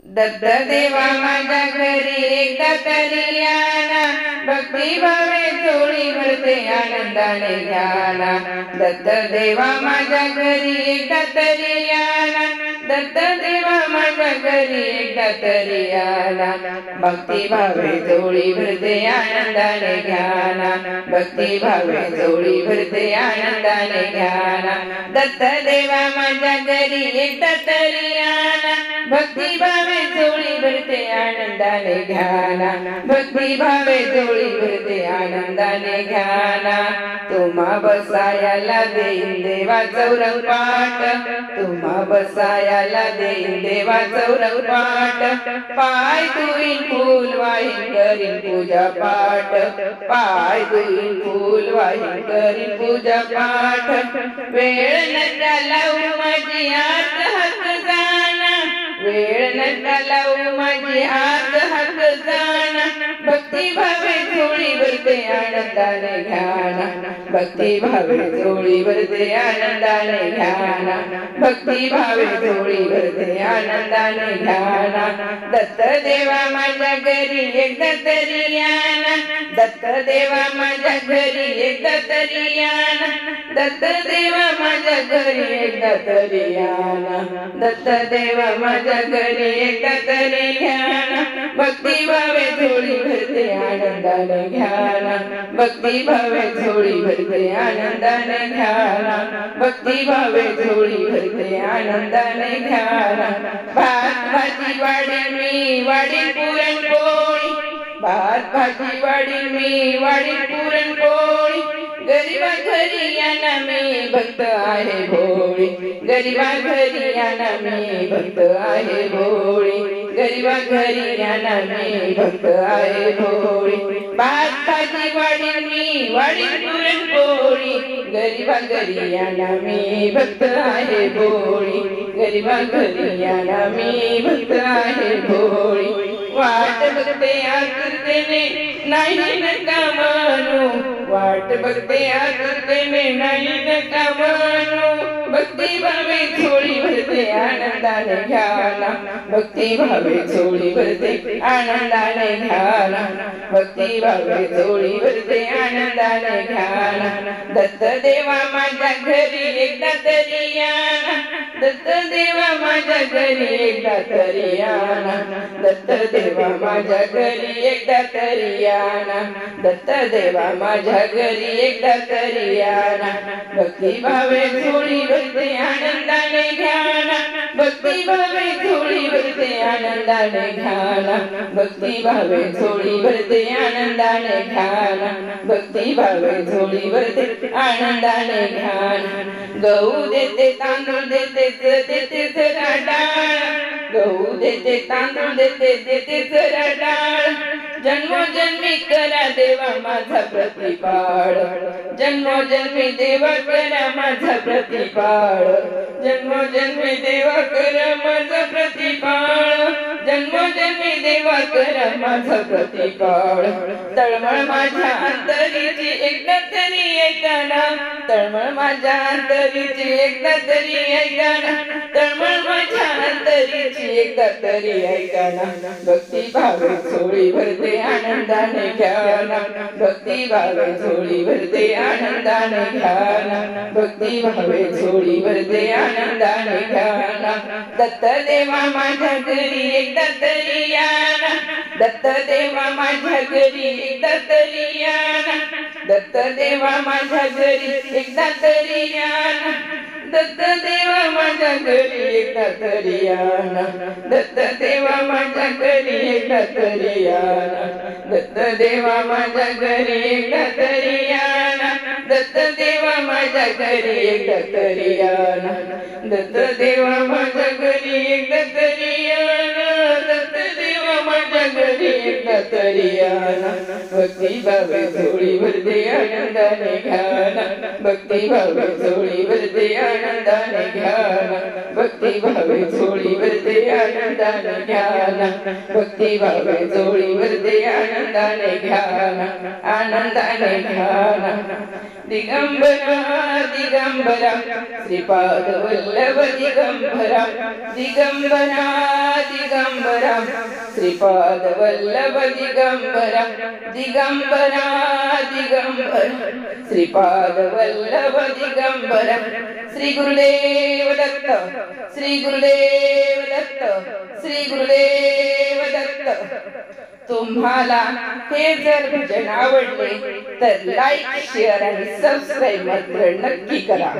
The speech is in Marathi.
दत्त देवा माझ्या घरी एकदा तरी याना, भक्ती भावे चोळी भरते आनंदाने घ्याना। दत्त देवा माझ्या घरी एकदा तरी याना, दत्त देवा माझ्या घरी एकदा तरी याना। भक्ती भावे चोळी भरते आनंदाने घ्याना, भक्ती भावे चोळी भरते आनंदाने घ्याना। दत्त देवा माझ्या घरी एकदा तरी याना, भक्ती भावे चोळी भरते आनंदाने घ्याना, भक्ती भावे चोळी भरते आनंदाने घ्याना। तुम्हा बसायाला देईन देवा चौरंग पाट, तुम्हा बसायाला देईन देवा चौरंग पाट। पाय धुईन फूल वाहीन करीन पूजा पाठ, पाय धुईन फूल वाहीन करीन पूजा पाठ। वेळ नका लावू माझी आत हात जाना, वेळ नका लावू माझी आत हात जाना। भक्ती भावे चोळी भरते आनंदाने घ्याना, भक्ती भावे चोळी भरते आनंदाने घ्याना, भक्ती भावे चोळी भरते आनंदाने घ्याना। दत्त देवा माझ्या घरी एकदा तरी याना, दत्त देवा माझ्या घरी एकदा तरी याना, दत्त देवा माझ्या घरी एकदा तरी याना। दत्त देवा माझ्या घरी एकदा तरी घ्याना, भक्ती भावे चोळी भरते आनंदाने घ्याना, भक्ती भावे चोळी भरते आनंदाने घ्याना, भक्ती भावे चोळी भरते आनंदाने घ्याना। भात भाजी वाढीन मी वाढीन पुरणपोळी, भात भाजी वाढीन मी वाढीन पुरणपोळी। गरीबा घरी याना मी भक्त आहे भोळी, गरीबा घरी याना मी भक्त आहे भोळी, गरीबा घरी याना मी भक्त आहे भोळी। भात भाजी वाढीन मी वाढीन पुरणपोळी, गरीबा घरी याना मी भक्त आहे भोळी, गरीबा घरी याना मी भक्त आहे भोळी। वाट बघते आतुरतेने नाही नका म्हणू, वाट बघते आतुरतेने नाही नका म्हणू। भक्ती भावे चोळी भरते आनंदाने घ्याना, भक्ती भावे चोळी भरते आनंदाने घ्याना, भक्ती भावे चोळी भरते आनंदाने घ्याना। दत्त देवा माझ्या घरी एकदा तरी याना, दत्त देवा माझ्या घरी एकदा तरी याना, दत्त देवा माझ्या घरी एकदा तरी याना, दत्त देवा माझ्या घरी एकदा तरी याना। भक्ती भावे चोळी भरते आनंदाने घ्याना, भक्ती भावे चोळी भरते आनंदाने घ्याना, भक्ती भावे चोळी भरते आनंदाने घ्याना, भक्ती भावे चोळी भरते आनंदाने घ्याना। गहू देते तांदूळ देते देते जरा डाळ, गहू देते तांदूळ देते देते जरा डाळ। जन्मोजन्मी करा देवा माझा प्रतिपाळ, जन्मोजन्मी देवा करा माझा प्रतिपाळ, जन्मोजन्मी देवा करा माझा प्रतिपाळ, जन्मोजन्मी देवा करा माझा प्रतिपाळ। तळमळ माझ्या अंतरीची एकदा तरी ऐकाना, तळमळ माझ्या अंतरीची एकदा तरी ऐकाना, तळमळ माझ्या अंतरीची एकदा तरी ऐकाना। भक्ती भावे चोळी भरते आनंदाने घ्याना, भक्ती भावे चोळी भरते आनंदाने घ्याना, भक्ती भावे चोळी भरते आनंदाने घ्याना। दत्त देवा माझ्या घरी एकदा तरी याना, दत्त देवा माझ्या घरी एकदा तरी याना, दत्त देवा माझ्या घरी एकदा तरी याना, दत्त देवा माझ्या घरी एकदा तरी याना, दत्त देवा माझ्या घरी एकदा तरी याना, दत्त देवा माझ्या घरी एकदा तरी याना, दत्त देवा माझ्या घरी एकदा तरी याना, दत्त देवा माझ्या घरी एकदा तरी याना, दत्त देवा माझ्या घरी एकदा तरी याना। भक्ती भावे झोळीवरती आनंदाने घ्याना भक्ती भावे झोळीवरती आनंदाने घ्याना भक्ती भावे झोळीवरती आनंदाने घ्याना भक्ती भावे झोळीवरती आनंदाने घ्याना आनंदाने घ्याना दिगंबरा दिगंबरा श्रीपाद वल्लभ दिगंबरा दिगंबरा दिगंबरा श्रीपाद वल्लभ दिगंबरा दिगंबरा दिगंबरा श्रीपाद वल्लभ दिगंबरा श्री गुरुदेव दत्त श्री गुरुदेव दत्त श्री गुरुदेव दत्त। तुम्हाला हे जर भजन आवडले तर लाईक शेअर आणि सबस्क्राईब मात्र नक्की करा।